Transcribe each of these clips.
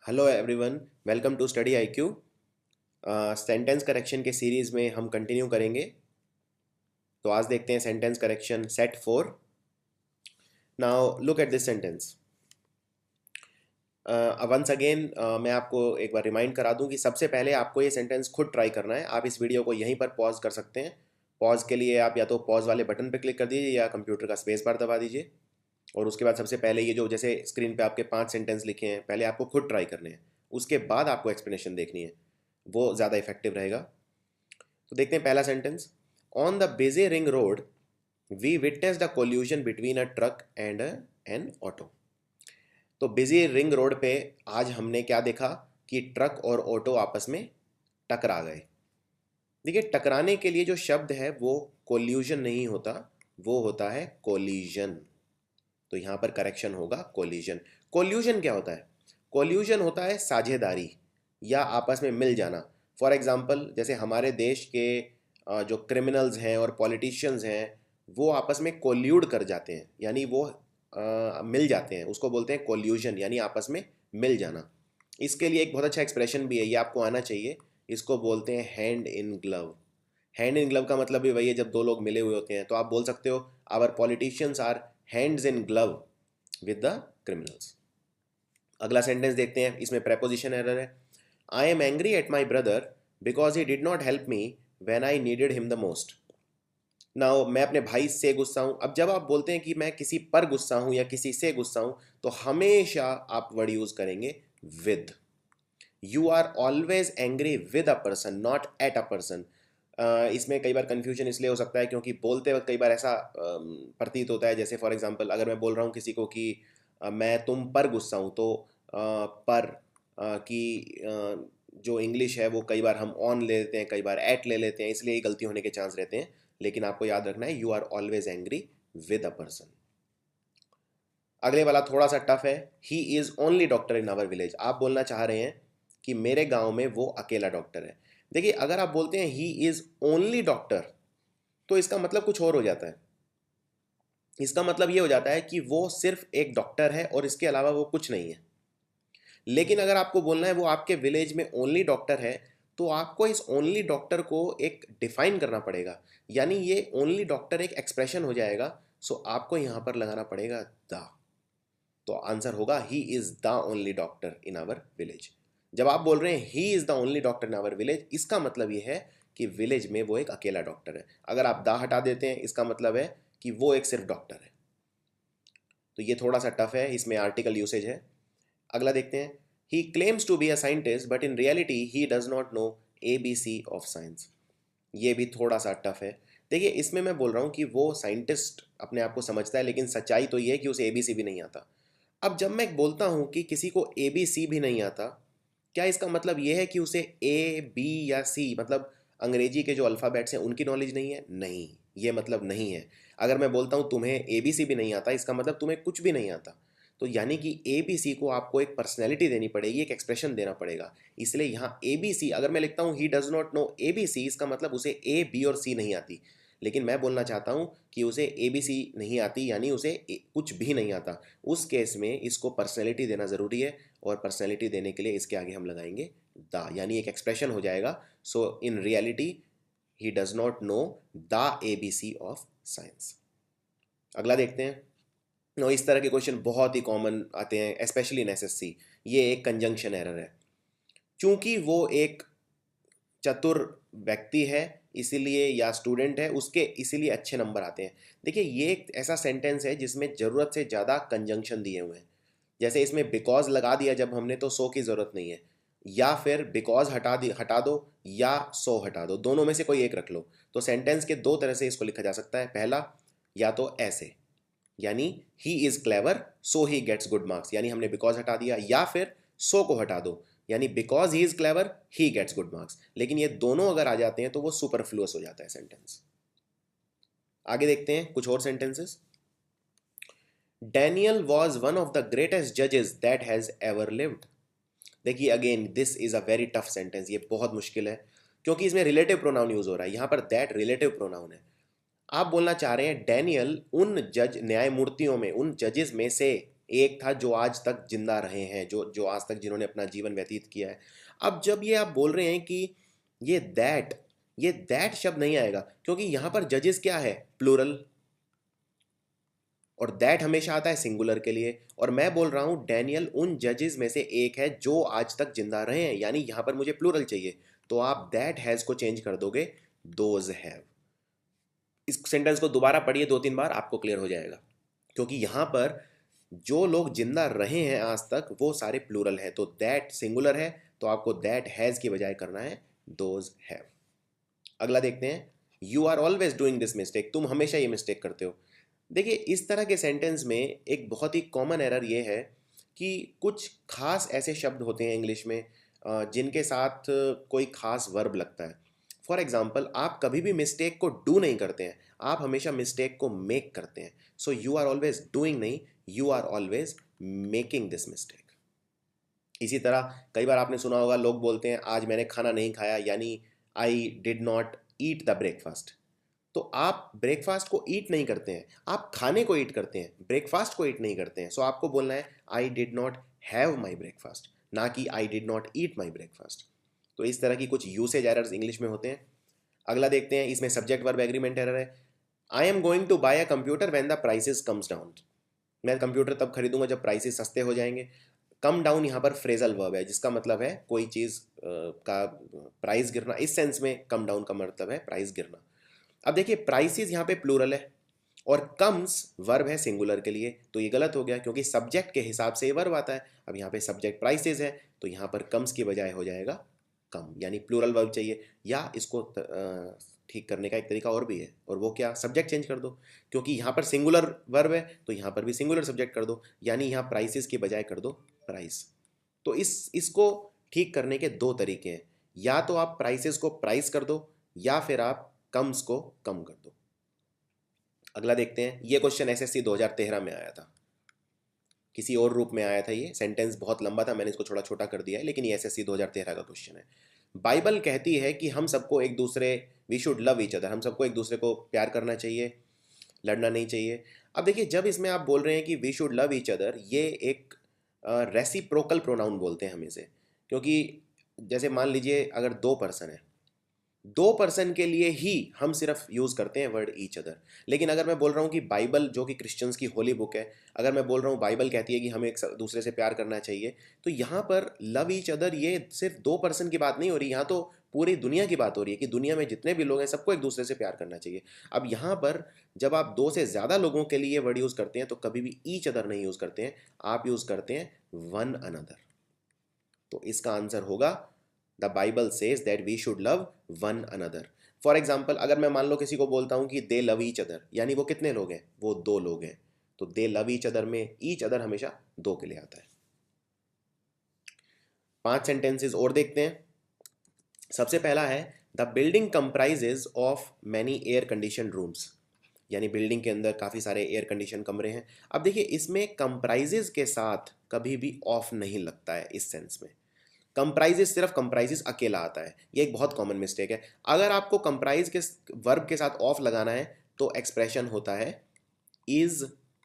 Hello everyone, welcome to Study IQ. Sentence correction के series में हम कंटिन्यू करेंगे। तो आज देखते हैं sentence correction set 4। Now look at this sentence. Once again मैं आपको एक बार रिमाइंड करा दूं कि सबसे पहले आपको ये सेंटेंस खुद ट्राई करना है। आप इस वीडियो को यहीं पर पॉज कर सकते हैं। पॉज के लिए आप या तो पॉज वाले बटन पर क्लिक कर दीजिए या कंप्यूटर का स्पेस बार दबा दीजिए। और उसके बाद सबसे पहले ये जो जैसे स्क्रीन पे आपके 5 सेंटेंस लिखे हैं, पहले आपको खुद ट्राई करने हैं। उसके बाद आपको एक्सप्लेनेशन देखनी है, वो ज़्यादा इफेक्टिव रहेगा। तो देखते हैं पहला sentence. On the busy ring road we witnessed a collision between a truck and an auto. तो बिजी रिंग रोड पे आज हमने क्या देखा कि ट्रक और ऑटो आपस में टकरा गए। देखिए, टकराने के लिए जो शब्द है वो कोल्यूशन नहीं होता, वो होता है कोलिजन। तो यहां पर करेक्शन होगा कोलिजन। कोल्यूशन क्या होता है? कोल्यूशन होता है साझेदारी या आपस में मिल जाना। फॉर एग्जाम्पल, जैसे हमारे देश के जो क्रिमिनल्स हैं और पॉलिटिशियंस हैं वो आपस में कोल्यूड कर जाते हैं, यानी वो मिल जाते हैं, उसको बोलते हैं कोल्यूशन, यानी आपस में मिल जाना। इसके लिए एक बहुत अच्छा एक्सप्रेशन भी है, ये आपको आना चाहिए। इसको बोलते हैं hand in glove. Hand in glove का मतलब भी वही है, जब दो लोग मिले हुए होते हैं। तो आप बोल सकते हो our politicians are hands in glove with the criminals. अगला सेंटेंस देखते हैं, इसमें प्रेपोजिशन एरर है। I am angry at my brother because he did not help me when I needed him the most. Now मैं अपने भाई से गुस्सा हूं। अब जब आप बोलते हैं कि मैं किसी पर गुस्सा हूं या किसी से गुस्सा हूं, तो हमेशा आप वर्ड यूज करेंगे with. You are always angry with a person, not at a person. इसमें कई बार कंफ्यूजन इसलिए हो सकता है क्योंकि बोलते वक्त कई बार ऐसा प्रतीत होता है, जैसे फॉर एग्जांपल अगर मैं बोल रहा हूँ किसी को कि मैं तुम पर गुस्सा हूँ, तो पर की जो इंग्लिश है वो कई बार हम ऑन ले लेते हैं, कई बार एट ले लेते हैं, इसलिए गलती होने के चांस रहते हैं। लेकिन आपको याद रखना है, you are always angry with a person. अगले वाला थोड़ा सा टफ है। He is only doctor in our village. आप बोलना चाह रहे हैं कि मेरे गांव में वो अकेला डॉक्टर है। देखिए, अगर आप बोलते हैं ही इज ओनली डॉक्टर, तो इसका मतलब कुछ और हो जाता है। इसका मतलब ये हो जाता है कि वो सिर्फ एक डॉक्टर है और इसके अलावा वो कुछ नहीं है। लेकिन अगर आपको बोलना है वो आपके विलेज में ओनली डॉक्टर है, तो आपको इस ओनली डॉक्टर को एक डिफाइन करना पड़ेगा, यानी ये ओनली डॉक्टर एक एक्सप्रेशन हो जाएगा। सो आपको यहां पर लगाना पड़ेगा द। तो आंसर होगा he is the only doctor in our village. जब आप बोल रहे हैं he is the only doctor in our village, इसका मतलब ये है कि विलेज में वो एक अकेला डॉक्टर है। अगर आप द हटा देते हैं, इसका मतलब है कि वो एक सिर्फ डॉक्टर है। तो ये थोड़ा सा टफ है, इसमें आर्टिकल यूसेज है। अगला देखते हैं। He claims to be a scientist but in reality he does not know ABC of science. ये भी थोड़ा सा टफ है। देखिए, इसमें मैं बोल रहा हूँ कि वो साइंटिस्ट अपने आप को समझता है, लेकिन सच्चाई तो ये है कि उसे ABC भी नहीं आता। अब जब मैं बोलता हूं कि किसी को ABC भी नहीं आता, क्या इसका मतलब यह है कि उसे A, B या C, मतलब अंग्रेजी के जो अल्फ़ाबेट्स हैं उनकी नॉलेज नहीं है? नहीं, ये मतलब नहीं है। अगर मैं बोलता हूं तुम्हें ABC भी नहीं आता, इसका मतलब तुम्हें कुछ भी नहीं आता। तो यानी कि ABC को आपको एक पर्सनैलिटी देनी पड़ेगी, एक एक्सप्रेशन देना पड़ेगा। इसलिए यहाँ ABC, अगर मैं लिखता हूँ ही डज नॉट नो ABC, इसका मतलब उसे A, B और C नहीं आती। लेकिन मैं बोलना चाहता हूँ कि उसे ABC नहीं आती, यानी उसे कुछ भी नहीं आता। उस केस में इसको पर्सनैलिटी देना ज़रूरी है, और पर्सनैलिटी देने के लिए इसके आगे हम लगाएंगे द, यानी एक एक्सप्रेशन हो जाएगा। So in reality he does not know the ABC of science. अगला देखते हैं। नो, इस तरह के क्वेश्चन बहुत ही कॉमन आते हैं, स्पेशली इन SSC। ये एक कंजंक्शन एरर है। चूंकि वो एक चतुर व्यक्ति है इसीलिए, या स्टूडेंट है उसके, इसीलिए अच्छे नंबर आते हैं। देखिए, ये एक ऐसा सेंटेंस है जिसमें ज़रूरत से ज़्यादा कंजंक्शन दिए हुए हैं। जैसे इसमें बिकॉज लगा दिया जब हमने, तो सो की ज़रूरत नहीं है। या फिर बिकॉज हटा दो या सो हटा दो, दोनों में से कोई एक रख लो। तो सेंटेंस के दो तरह से इसको लिखा जा सकता है। पहला, या तो ऐसे, यानी he is clever so he gets good marks, यानी हमने बिकॉज हटा दिया, या फिर सो को हटा दो, यानी because he is clever he gets good marks. लेकिन ये दोनों अगर आ जाते हैं तो वो सुपरफ्लुअस हो जाता है सेंटेंस। आगे देखते हैं कुछ और sentences. Daniel was one of the greatest जजेस दैट हैज एवर लिव्ड। देखिए, again this is a very tough sentence. ये बहुत मुश्किल है क्योंकि इसमें रिलेटिव प्रोनाउन यूज हो रहा है। यहां पर दैट रिलेटिव प्रोनाउन है। आप बोलना चाह रहे हैं डैनियल उन जज न्यायमूर्तियों में, उन जजेस में से एक था जो आज तक जिंदा रहे हैं, जो जो आज तक जिन्होंने अपना जीवन व्यतीत किया है। अब जब ये आप बोल रहे हैं कि ये दैट, ये दैट शब्द नहीं आएगा क्योंकि यहां पर जजेस क्या है, प्लूरल, और दैट हमेशा आता है सिंगुलर के लिए। और मैं बोल रहा हूं डैनियल उन जजेस में से एक है जो आज तक जिंदा रहे हैं, यानी यहां पर मुझे प्लूरल चाहिए, तो आप दैट हैज को चेंज कर दोगे दोज हैव। इस सेंटेंस को दोबारा पढ़िए 2-3 बार, आपको क्लियर हो जाएगा। क्योंकि यहां पर जो लोग जिंदा रहे हैं आज तक वो सारे प्लूरल है, तो दैट सिंगुलर है, तो आपको दैट हैज की बजाय करना है दोज हैव। अगला देखते हैं, you are always doing this mistake, तुम हमेशा ये मिस्टेक करते हो। देखिए इस तरह के सेंटेंस में एक बहुत ही कॉमन एरर ये है कि कुछ खास ऐसे शब्द होते हैं इंग्लिश में जिनके साथ कोई खास वर्ब लगता है। फॉर एग्जाम्पल, आप कभी भी मिस्टेक को डू नहीं करते हैं, आप हमेशा मिस्टेक को मेक करते हैं। So you are always doing नहीं, you are always making this mistake. इसी तरह कई बार आपने सुना होगा लोग बोलते हैं आज मैंने खाना नहीं खाया, यानी I did not eat the breakfast. तो आप ब्रेकफास्ट को ईट नहीं करते हैं, आप खाने को ईट करते हैं, ब्रेकफास्ट को ईट नहीं करते हैं। सो आपको बोलना है I did not have my breakfast, ना कि I did not eat my breakfast. तो इस तरह की कुछ यूसेज एरर्स इंग्लिश में होते हैं। अगला देखते हैं, इसमें सब्जेक्ट वर्ब एग्रीमेंट एरर है। I am going to buy a computer when the prices comes down, मैं कंप्यूटर तब खरीदूंगा जब प्राइसेस सस्ते हो जाएंगे। कम डाउन यहाँ पर फ्रेजल वर्ब है, जिसका मतलब है कोई चीज़ का प्राइस गिरना, इस सेंस में कम डाउन का मतलब है प्राइस गिरना। अब देखिए प्राइसेस यहाँ पे प्लूरल है और कम्स वर्ब है सिंगुलर के लिए, तो ये गलत हो गया क्योंकि सब्जेक्ट के हिसाब से ये वर्ब आता है। अब यहाँ पे सब्जेक्ट प्राइसेस है तो यहाँ पर कम्स की बजाय हो जाएगा कम, यानी प्लूरल वर्ब चाहिए। या इसको ठीक करने का एक तरीका और भी है, और वो क्या, सब्जेक्ट चेंज कर दो, क्योंकि यहाँ पर सिंगुलर वर्ब है तो यहाँ पर भी सिंगुलर सब्जेक्ट कर दो, यानी यहाँ प्राइसेस की बजाय कर दो प्राइस। तो इसको ठीक करने के दो तरीके हैं, या तो आप प्राइसेस को प्राइस कर दो या फिर आप कम्स को कम कर दो। अगला देखते हैं, ये क्वेश्चन एसएससी 2013 में आया था, किसी और रूप में आया था। ये सेंटेंस बहुत लंबा था, मैंने इसको थोड़ा छोटा कर दिया है, लेकिन ये एसएससी 2013 का क्वेश्चन है। बाइबल कहती है कि हम सबको एक दूसरे, we should love each other, हम सबको एक दूसरे को प्यार करना चाहिए, लड़ना नहीं चाहिए। अब देखिए जब इसमें आप बोल रहे हैं कि we should love each other, ये एक रेसिप्रोकल प्रोनाउन बोलते हैं हम इसे, क्योंकि जैसे मान लीजिए अगर दो पर्सन है, दो पर्सन के लिए ही हम सिर्फ यूज़ करते हैं वर्ड ईच अदर। लेकिन अगर मैं बोल रहा हूँ कि बाइबल, जो कि क्रिश्चियंस की होली बुक है, अगर मैं बोल रहा हूँ बाइबल कहती है कि हमें एक दूसरे से प्यार करना चाहिए, तो यहाँ पर लव ईच अदर ये सिर्फ दो पर्सन की बात नहीं हो रही, यहाँ तो पूरी दुनिया की बात हो रही है कि दुनिया में जितने भी लोग हैं सबको एक दूसरे से प्यार करना चाहिए। अब यहाँ पर जब आप दो से ज़्यादा लोगों के लिए वर्ड यूज़ करते हैं तो कभी भी ईच अदर नहीं यूज़ करते हैं, आप यूज़ करते हैं वन अनदर। तो इसका आंसर होगा the Bible says that we should love one another. For example, अगर मैं मान लो किसी को बोलता हूँ कि दे लव ईच अदर, यानी वो कितने लोग हैं, वो दो लोग हैं, तो दे लव ईच अदर में ईच अदर हमेशा दो के लिए आता है। 5 सेंटेंसेस और देखते हैं। सबसे पहला है, the building comprises of many air condition rooms, यानी बिल्डिंग के अंदर काफ़ी सारे एयर कंडीशन कमरे हैं। अब देखिए इसमें कंप्राइजेज के साथ कभी भी ऑफ नहीं लगता है इस सेंस में, कंप्राइजेस सिर्फ कंप्राइजेस अकेला आता है, ये एक बहुत कॉमन मिस्टेक है। अगर आपको कंप्राइज के वर्ब के साथ ऑफ लगाना है तो एक्सप्रेशन होता है is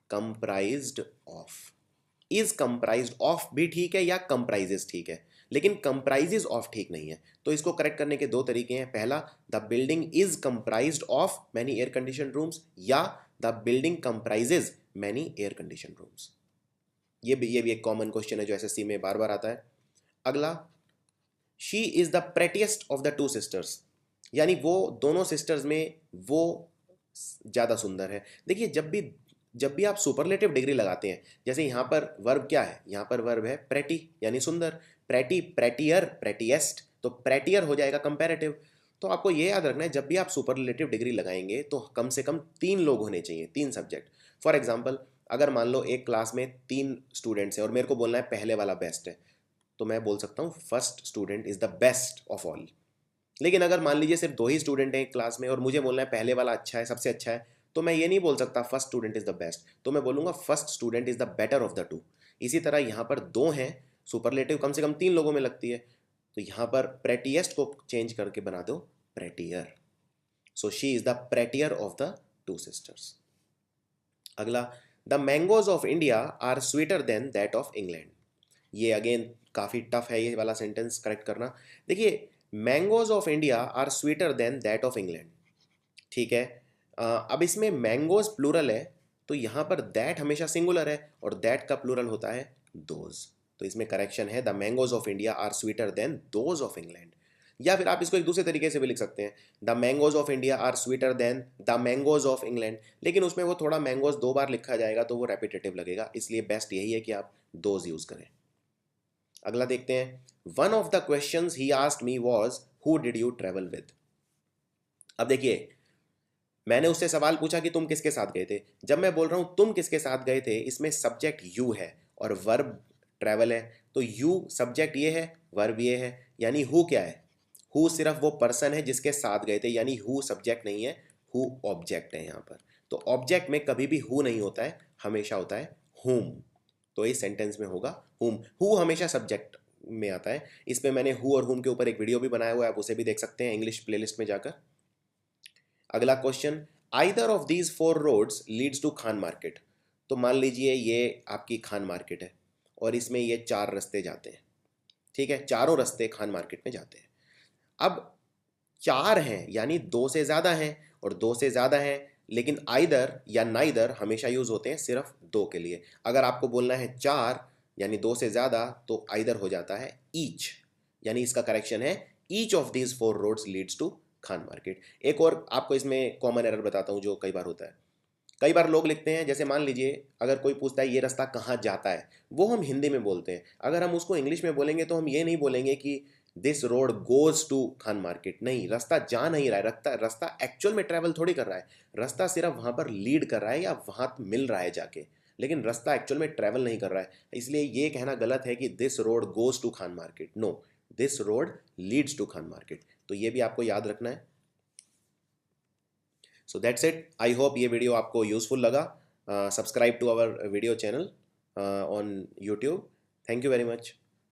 comprised of. Is comprised of भी ठीक है या कंप्राइजेस ठीक है, लेकिन कंप्राइजेस ऑफ ठीक नहीं है। तो इसको करेक्ट करने के दो तरीके हैं, पहला the building is comprised of many air condition rooms, या the building comprises many air condition rooms. ये भी एक कॉमन क्वेश्चन है जो एसएससी में बार बार आता है। अगला, she is the prettiest of the two sisters, यानी वो दोनों सिस्टर्स में वो ज़्यादा सुंदर है। देखिए जब भी आप सुपरलेटिव डिग्री लगाते हैं, जैसे यहाँ पर वर्ब क्या है, यहाँ पर वर्ब है प्रेटी यानी सुंदर, प्रेटी, प्रेटियर, प्रेटिएस्ट, तो प्रेटियर हो जाएगा कंपैरेटिव। तो आपको ये याद रखना है जब भी आप सुपरलेटिव डिग्री लगाएंगे तो कम से कम 3 लोग होने चाहिए, 3 सब्जेक्ट। फॉर एग्जाम्पल, अगर मान लो एक क्लास में 3 स्टूडेंट्स हैं और मेरे को बोलना है पहले वाला बेस्ट है, तो मैं बोल सकता हूँ first student is the best of all. लेकिन अगर मान लीजिए सिर्फ 2 ही स्टूडेंट हैं एक क्लास में और मुझे बोलना है पहले वाला अच्छा है, सबसे अच्छा है, तो मैं ये नहीं बोल सकता first student is the best, तो मैं बोलूंगा first student is the better of the to. इसी तरह यहाँ पर 2 हैं, सुपरलेटिव कम से कम 3 लोगों में लगती है, तो यहाँ पर प्रेटिएस्ट को चेंज करके बना दो prettier. So she is the prettier of the two sisters. अगला, the mangoes of India are sweeter than that of England. ये अगेन काफ़ी टफ है ये वाला सेंटेंस करेक्ट करना। देखिए, mangoes of India are sweeter than that of England, ठीक है। अब इसमें मैंगोज प्लूरल है, तो यहाँ पर दैट हमेशा सिंगुलर है और दैट का प्लूरल होता है दोज। तो इसमें करेक्शन है the mangoes of India are sweeter than those of England. या फिर आप इसको एक दूसरे तरीके से भी लिख सकते हैं, the mangoes of India are sweeter than the mangoes of England, लेकिन उसमें वो थोड़ा मैंगोज दो बार लिखा जाएगा तो वो रेपिटेटिव लगेगा, इसलिए बेस्ट यही है कि आप दोज यूज करें। अगला देखते हैं, one of the questions he asked me was who did you travel with. अब देखिए, मैंने उससे सवाल पूछा कि तुम किसके साथ गए थे। जब मैं बोल रहा हूं तुम किसके साथ गए थे, इसमें सब्जेक्ट यू है और वर्ब ट्रैवल है, तो यू सब्जेक्ट ये है, वर्ब ये है, यानी हु क्या है, हु सिर्फ वो पर्सन है जिसके साथ गए थे, यानी हु सब्जेक्ट नहीं है, हु ऑब्जेक्ट है यहाँ पर। तो ऑब्जेक्ट में कभी भी हु नहीं होता है, हमेशा होता है हुम। तो इस सेंटेंस में होगा हुम। हु हमेशा सब्जेक्ट में आता है। इस पे मैंने हु और हुम के ऊपर एक वीडियो भी बनाया हुआ है, आप उसे भी देख सकते हैं इंग्लिश प्लेलिस्ट में जाकर। अगला question, either of these 4 roads leads to Khan market. तो मान लीजिए ये आपकी खान मार्केट है और इसमें ये 4 रास्ते जाते हैं, ठीक है, चारों रास्ते खान मार्केट में जाते हैं। अब 4 हैं यानी 2 से ज़्यादा हैं, और 2 से ज़्यादा हैं, लेकिन आइदर या नाइदर हमेशा यूज़ होते हैं सिर्फ 2 के लिए। अगर आपको बोलना है 4 यानी 2 से ज़्यादा, तो आइदर हो जाता है ईच, यानी इसका करेक्शन है each of these 4 roads leads to Khan market. एक और आपको इसमें कॉमन एरर बताता हूँ जो कई बार होता है। कई बार लोग लिखते हैं, जैसे मान लीजिए अगर कोई पूछता है ये रास्ता कहाँ जाता है, वो हम हिंदी में बोलते हैं। अगर हम उसको इंग्लिश में बोलेंगे तो हम ये नहीं बोलेंगे कि this road goes to Khan market, नहीं, रास्ता जा नहीं रहा है, रास्ता एक्चुअल में ट्रैवल थोड़ी कर रहा है, रास्ता सिर्फ वहाँ पर लीड कर रहा है या वहाँ मिल रहा है जाके, लेकिन रास्ता एक्चुअल में ट्रैवल नहीं कर रहा है। इसलिए ये कहना गलत है कि this road goes to Khan market, no, this road leads to Khan market. तो ये भी आपको याद रखना है। So that's it, I hope ये वीडियो आपको यूजफुल लगा। Subscribe to our video channel on YouTube. Thank you very much.